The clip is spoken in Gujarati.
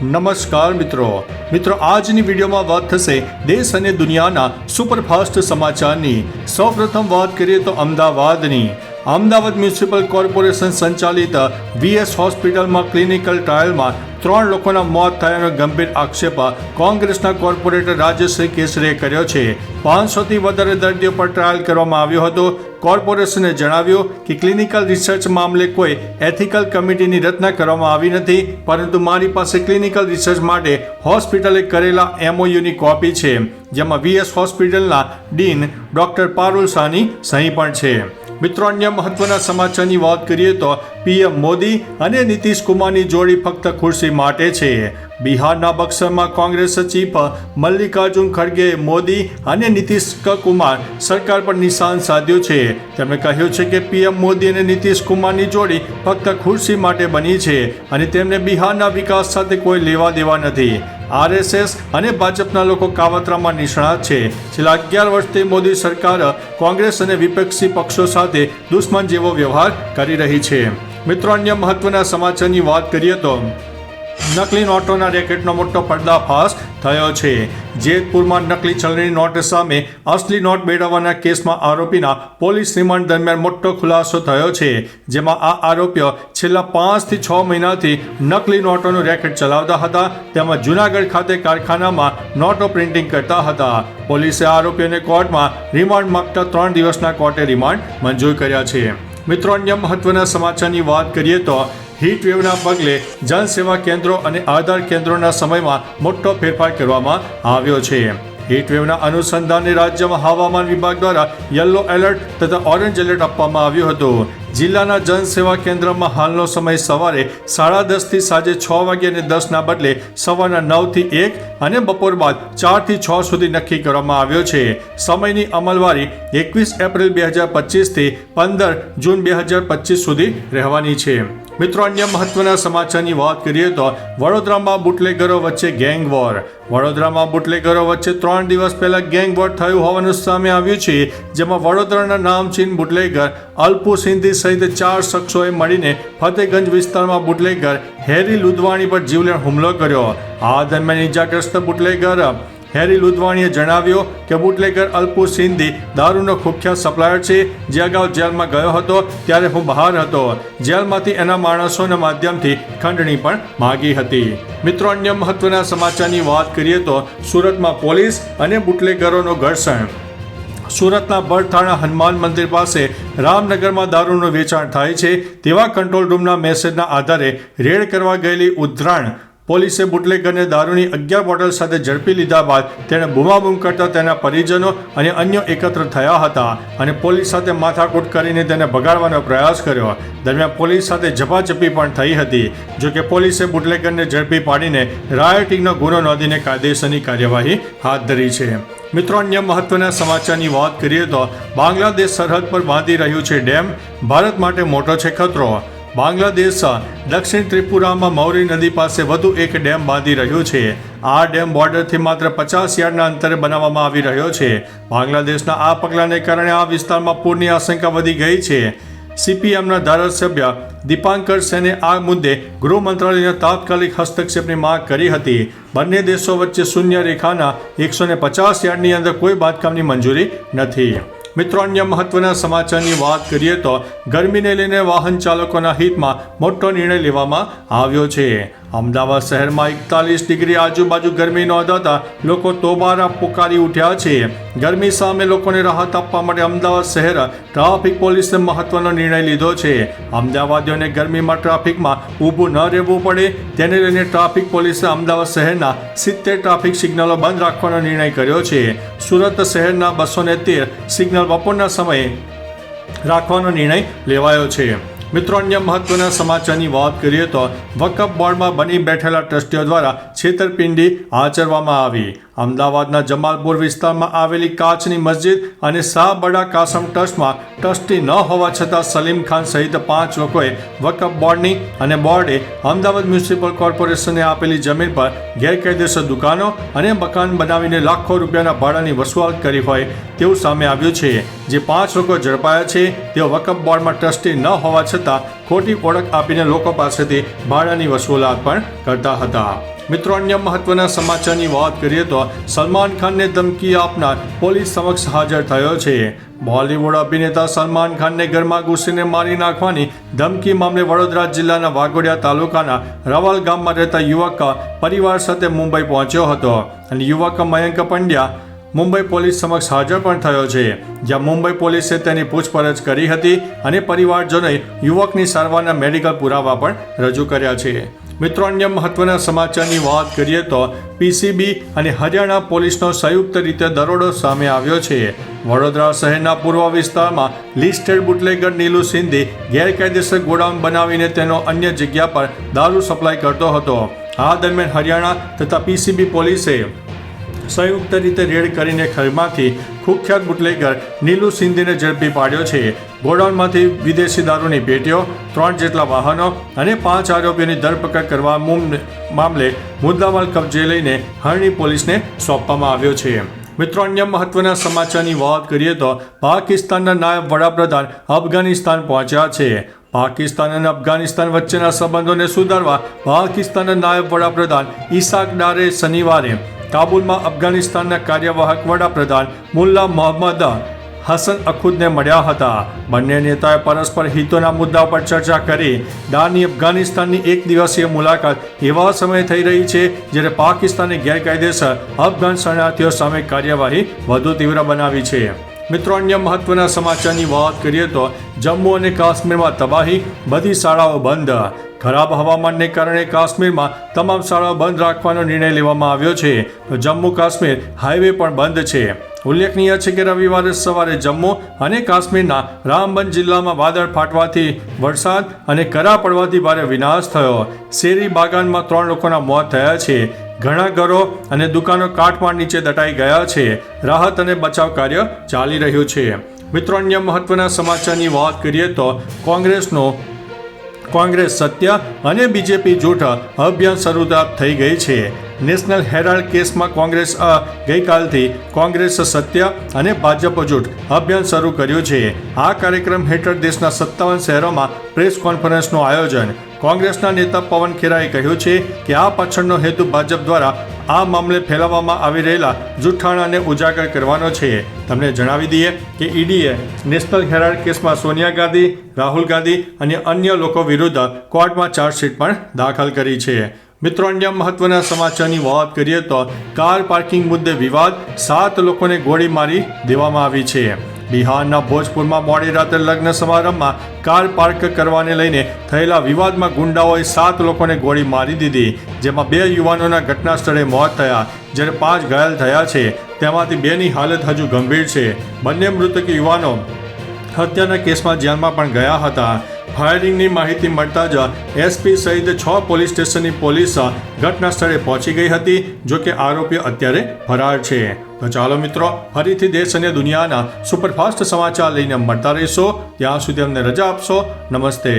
નમસ્કાર મિત્રો આજની વિડીયોમાં વાત થશે દેશ અને દુનિયાના સુપરફાસ્ટ સમાચારની। સૌપ્રથમ વાત કરીએ તો અમદાવાદ મ્યુનિસિપલ કોર્પોરેશન સંચાલિત વીએસ હોસ્પિટલમાં ક્લિનિકલ ટ્રાયલમાં 3 લોકોના મોત થયાનો ગંભીર આક્ષેપ કોંગ્રેસના કોર્પોરેટર રાજેશ્રી કેસરીએ કર્યો છે। 500થી વધારે દર્દીઓ પર ટ્રાયલ કરવામાં આવ્યો હતો। કોર્પોરેશને જણાવ્યું કે ક્લિનિકલ રિસર્ચ મામલે કોઈ એથિકલ કમિટીની રચના કરવામાં આવી નથી, પરંતુ મારી પાસે ક્લિનિકલ રિસર્ચ માટે હોસ્પિટલે કરેલા એમઓયુની કોપી છે, જેમાં વીએસ હોસ્પિટલના ડીન ડોક્ટર પારુલ શાહની સહી પણ છે। મિત્રો, અન્ય મહત્વના સમાચારની વાત કરીએ તો પીએમ મોદી અને નીતિશ કુમારની જોડી ફક્ત ખુરશી માટે છે। બિહારના બક્સરમાં કોંગ્રેસ ચીફ મલ્લિકાર્જુન ખડગે મોદી અને નીતિશ કુમાર સરકાર પર નિશાન સાધ્યું છે। તેમણે કહ્યું છે કે પીએમ મોદી અને નીતિશ કુમારની જોડી ફક્ત ખુરશી માટે બની છે અને તેમને બિહારના વિકાસ સાથે કોઈ લેવા દેવા નથી। આરએસએસ અને ભાજપના લોકો કાવતરામાં નિષ્ણાત છે। છેલ્લા 11 વર્ષથી મોદી સરકાર કોંગ્રેસ અને વિપક્ષી પક્ષો સાથે દુશ્મન જેવો વ્યવહાર કરી રહી છે। મિત્રો, અન્ય મહત્વના સમાચારની વાત કરીએ તો નકલી નોટોના રેકેટનો મોટો પર્દાફાશ થયો છે। જેતપુરમાં નકલી ચલણી નોટ સામે અસલી નોટ મેળવવાના કેસમાં આરોપીના પોલીસ રિમાન્ડ દરમિયાન મોટો ખુલાસો થયો છે, જેમાં આ આરોપીઓ છેલ્લા 5 થી 6 મહિનાથી નકલી નોટોનું રેકેટ ચલાવતા હતા, તેમાં જૂનાગઢ ખાતે કારખાનામાં નોટો પ્રિન્ટિંગ કરતા હતા। પોલીસે આરોપીઓને કોર્ટમાં રિમાન્ડ માંગતા 3 દિવસના કોર્ટે રિમાન્ડ મંજૂર કર્યા છે। મિત્રો, અન્ય મહત્વના સમાચારની વાત કરીએ તો હીટવેવના પગલે જનસેવા કેન્દ્રો અને આધાર કેન્દ્રોના સમયમાં મોટો ફેરફાર કરવામાં આવ્યો છે। હીટવેવના અનુસંધાને રાજ્યમાં હવામાન વિભાગ દ્વારા યલો એલર્ટ તથા ઓરેન્જ એલર્ટ આપવામાં આવ્યું હતું। જિલ્લાના જનસેવા કેન્દ્રમાં હાલનો સમય સવારે 10:30 થી સાંજે 6 વાગ્યાને 10ના બદલે સવારના 9 થી 1 અને બપોર બાદ 4 થી 6 સુધી નક્કી કરવામાં આવ્યો છે। સમયની અમલવારી 21 એપ્રિલ 2025 થી 15 જૂન 2025 સુધી રહેવાની છે। મિત્રો, અન્ય મહત્વના સમાચારની વાત કરીએ તો વડોદરામાં બુટલેગરો વચ્ચે ગેંગ વોર। વડોદરામાં બુટલેગરો વચ્ચે 3 દિવસ પહેલા ગેંગ વોર થયું હોવાનું સામે આવ્યું છે, જેમાં વડોદરાના નામચીન બુટલેગર અલ્પુ સિંધી સહિત 4 શખ્સોએ મળીને ફતેગંજ વિસ્તારમાં બુટલેગર હેરી લુધવાણી પર જીવલેણ હુમલો કર્યો। આ દરમિયાન ઇજાગ્રસ્ત બુટલેગર હેરી લુધવાણીએ જણાવ્યું કે બુટલેગર અલ્પુ સિંધી દારૂનો કુખ્યાત સપ્લાયર છે, જે અગાઉ જેલમાં ગયો હતો ત્યારે હું બહાર હતો। જેલમાંથી એના માણસોના માધ્યમથી ખંડણી પણ માગી હતી। મિત્રો, અન્ય મહત્વના સમાચારની વાત કરીએ તો સુરતમાં પોલીસ અને બુટલેગરોનો ઘર્ષણ। સુરતના બરથાણા હનુમાન મંદિર પાસે રામનગરમાં દારૂનું વેચાણ થાય છે તેવા કંટ્રોલ રૂમના મેસેજના આધારે રેડ કરવા ગયેલી ઉધરાણ પોલીસે બુટલેગરને દારૂની 11 બોટલ સાથે ઝડપી લીધા બાદ તેણે બૂમાબૂમ કરતા તેના પરિજનો અને અન્યો એકત્ર થયા હતા અને પોલીસ સાથે માથાકૂટ કરીને તેને ભગાડવાનો પ્રયાસ કર્યો। દરમિયાન પોલીસ સાથે ઝપાઝપી પણ થઈ હતી। જોકે પોલીસે બુટલેગરને ઝડપી પાડીને રાયોટિંગનો ગુનો નોંધીને કાયદેસરની કાર્યવાહી હાથ ધરી છે। મિત્રો, અન્ય મહત્વના સમાચારની વાત કરીએ તો બાંગ્લાદેશ સરહદ પર બાંધી રહ્યું છે ડેમ, ભારત માટે મોટો છે ખતરો। બાંગ્લાદેશ દક્ષિણ ત્રિપુરામાં મૌરી નદી પાસે વધુ એક ડેમ બાંધી રહ્યું છે। આ ડેમ બોર્ડરથી માત્ર 50 યાર્ડના અંતરે બનાવવામાં આવી રહ્યો છે। બાંગ્લાદેશના આ પગલાંને કારણે આ વિસ્તારમાં પૂરની આશંકા વધી ગઈ છે। સીપીએમના ધારાસભ્ય દીપાંકર સેને આ મુદ્દે ગૃહ મંત્રાલયના તાત્કાલિક હસ્તક્ષેપની માંગ કરી હતી। બંને દેશો વચ્ચે શૂન્ય રેખાના 150 યાર્ડની અંદર કોઈ બાંધકામની મંજૂરી નથી। મિત્રો, અન્ય મહત્વના સમાચારની વાત કરીએ તો ગરમીને લઈને વાહન ચાલકોના હિતમાં મોટો નિર્ણય લેવામાં આવ્યો છે। અમદાવાદ શહેરમાં 41 ડિગ્રી આજુબાજુ ગરમી નોંધાતા લોકો તોબારા પુકારી ઉઠ્યા છે। ગરમી સામે લોકોને રાહત આપવા માટે અમદાવાદ શહેર ટ્રાફિક પોલીસે મહત્વનો નિર્ણય લીધો છે। અમદાવાદીઓને ગરમીમાં ટ્રાફિકમાં ઊભું ન રહેવું પડે તેને લઈને ટ્રાફિક પોલીસે અમદાવાદ શહેરના 70 ટ્રાફિક સિગ્નલો બંધ રાખવાનો નિર્ણય કર્યો છે। સુરત શહેરના 213 સિગ્નલ બપોરના સમયે રાખવાનો નિર્ણય લેવાયો છે। મિત્રો, અન્ય મહત્વના સમાચારની વાત કરીએ તો વકફ બોર્ડમાં બની બેઠેલા ટ્રસ્ટીઓ દ્વારા છેતરપિંડી આચરવામાં આવી। અમદાવાદના જમાલપુર વિસ્તારમાં આવેલી કાચની મસ્જિદ અને શાહ બડા કાસમ ટ્રસ્ટમાં ટ્રસ્ટી ન હોવા છતાં સલીમ ખાન સહિત 5 લોકોએ વકફ બોર્ડની અને બોર્ડે અમદાવાદ મ્યુનિસિપલ કોર્પોરેશને આપેલી જમીન પર ગેરકાયદેસર દુકાનો અને મકાન બનાવીને લાખો રૂપિયાના ભાડાની વસૂલાત કરી હોય તેવું સામે આવ્યું છે। જે 5 લોકો ઝડપાયા છે તેઓ વકફ બોર્ડમાં ટ્રસ્ટી ન હોવા છતાં છતાં ખોટી ઓળખ આપીને લોકો પાસેથી ભાડાની વસૂલાત પણ કરતા હતા. મિત્રો, અન્ય મહત્વના સમાચારની વાત કરીએ તો સલમાન ખાનને ધમકી આપનાર પોલીસ સમક્ષ હાજર થયો છે. બોલિવૂડ અભિનેતા સલમાન ખાનને ઘરમાં ઘૂસીને મારી નાખવાની ધમકી મામલે વડોદરા જિલ્લાના વાઘોડિયા તાલુકાના રવાલ ગામમાં રહેતા યુવક પરિવાર સાથે મુંબઈ પહોંચ્યો હતો અને યુવક મયંક પંડ્યા મુંબઈ પોલીસ સમક્ષ હાજર પણ થયો છે, જ્યાં મુંબઈ પોલીસે તેની પૂછપરછ કરી હતી અને પરિવારજનોએ યુવકની સારવારના મેડિકલ પુરાવા પણ રજૂ કર્યા છે. મિત્રો, અન્ય મહત્વના સમાચારની વાત કરીએ તો પીસીબી અને હરિયાણા પોલીસનો સંયુક્ત રીતે દરોડો સામે આવ્યો છે. વડોદરા શહેરના પૂર્વ વિસ્તારમાં લિસ્ટેડ બુટલેગર નીલુ સિંધે ગેરકાયદેસર ગોડાઉન બનાવીને તેનો અન્ય જગ્યા પર દારૂ સપ્લાય કરતો હતો. આ દરમિયાન હરિયાણા તથા પીસીબી પોલીસે સંયુક્ત રીતે રેડ કરીને ઘરમાંથી કુખ્યાત બુટલેગર નીલુ સિંધીને ઝડપી પાડ્યો છે. ગોડાઉનમાંથી વિદેશી દારૂની પેટીઓ, 3 જેટલા વાહનો અને 5 આરોપીઓની ધરપકડ કરવા મામલે મુદ્દામાલ કબજે લઈને હરણી પોલીસને સોંપવામાં આવ્યો છે. મિત્રો, અન્ય મહત્વના સમાચારની વાત કરીએ તો પાકિસ્તાનના નાયબ વડાપ્રધાન અફઘાનિસ્તાન પહોંચ્યા છે. પાકિસ્તાન અને અફઘાનિસ્તાન વચ્ચેના સંબંધોને સુધારવા પાકિસ્તાનના નાયબ વડાપ્રધાન ઇસાક ડારે શનિવારે કાબુલમાં અફઘાનિસ્તાનના કાર્યવાહક વડાપ્રધાન મુલ્લા મોહમ્મદ હસન અખુદને મળ્યા હતા. બંને નેતાએ પરસ્પર હિતોના મુદ્દા પર ચર્ચા કરી. ડારની અફઘાનિસ્તાનની એક દિવસીય મુલાકાત એવા સમયે થઈ રહી છે જ્યારે પાકિસ્તાને ગેરકાયદેસર અફઘાન શરણાર્થીઓ સામે કાર્યવાહી વધુ તીવ્ર બનાવી છે. મિત્રો, અન્ય મહત્વના સમાચારની વાત કરીએ તો જમ્મુ અને કાશ્મીરમાં તબાહી, બધી શાળાઓ બંધ. ખરાબ હવામાનને કારણે કાશ્મીરમાં તમામ શાળાઓ બંધ રાખવાનો નિર્ણય લેવામાં આવ્યો છે, તો જમ્મુ કાશ્મીર હાઈવે પણ બંધ છે. ઉલ્લેખનીય છે કે રવિવારે સવારે જમ્મુ અને કાશ્મીરના રામબન જિલ્લામાં વાદળ ફાટવાથી વરસાદ અને કરા પડવાથી ભારે વિનાશ થયો. શેરી બાગાનમાં 3 લોકોના મોત થયા છે. ઘણા ઘરો અને દુકાનો કાટમાળ નીચે દટાઈ ગયા છે. રાહત અને બચાવ કાર્ય ચાલી રહ્યું છે. મિત્રો, અન્ય મહત્વના સમાચારની વાત કરીએ તો કોંગ્રેસ સત્ય અને બીજેપી જૂઠ અભિયાન શરૂ થઈ ગઈ છે. નેશનલ હેરાલ્ડ કેસમાં કોંગ્રેસ ગઈકાલથી કોંગ્રેસ સત્ય અને ભાજપ જૂઠ અભિયાન શરૂ કર્યું છે. આ કાર્યક્રમ હેઠળ દેશના 57 શહેરોમાં પ્રેસ કોન્ફરન્સનું આયોજન. કોંગ્રેસના નેતા પવન ખેરાએ કહ્યું છે કે આ પાછળનો હેતુ ભાજપ દ્વારા આ મામલે ફેલાવવામાં આવી રહેલા જૂઠાણાને ઉજાગર કરવાનો છે. તમને જણાવી દઈએ કે ઈડીએ નેશનલ હેરાલ્ડ કેસમાં સોનિયા ગાંધી, રાહુલ ગાંધી અને અન્ય લોકો વિરુદ્ધ કોર્ટમાં ચાર્જશીટ પણ દાખલ કરી છે. મિત્રો, અન્ય મહત્વના સમાચારની વાત કરીએ તો કાર પાર્કિંગ મુદ્દે વિવાદ, 7 લોકોને ગોળી મારી દેવામાં આવી છે. બિહારના ભોજપુરમાં મોડી રાત્રે લગ્ન સમારંભમાં કાર પાર્ક કરવાને લઈને થયેલા વિવાદમાં ગુંડાઓએ 7 લોકોને ગોળી મારી દીધી, જેમાં 2 યુવાનોના ઘટના સ્થળે મોત થયા જ્યારે 5 ઘાયલ થયા છે. તેમાંથી 2ની હાલત હજુ ગંભીર છે. બંને મૃતક યુવાનો હત્યાના કેસમાં જેલમાં પણ ગયા હતા. ફાયરિંગની માહિતી મળતા જ એસપી સહિત 6 પોલીસ સ્ટેશનની પોલીસ ઘટના સ્થળે પહોંચી ગઈ હતી. જો કે આરોપીઓ અત્યારે ફરાર છે. તો ચાલો મિત્રો, ફરીથી દેશ અને દુનિયાના સુપરફાસ્ટ સમાચાર લઈને મળતા રહીશો. ત્યાં સુધી અમને રજા આપશો. નમસ્તે.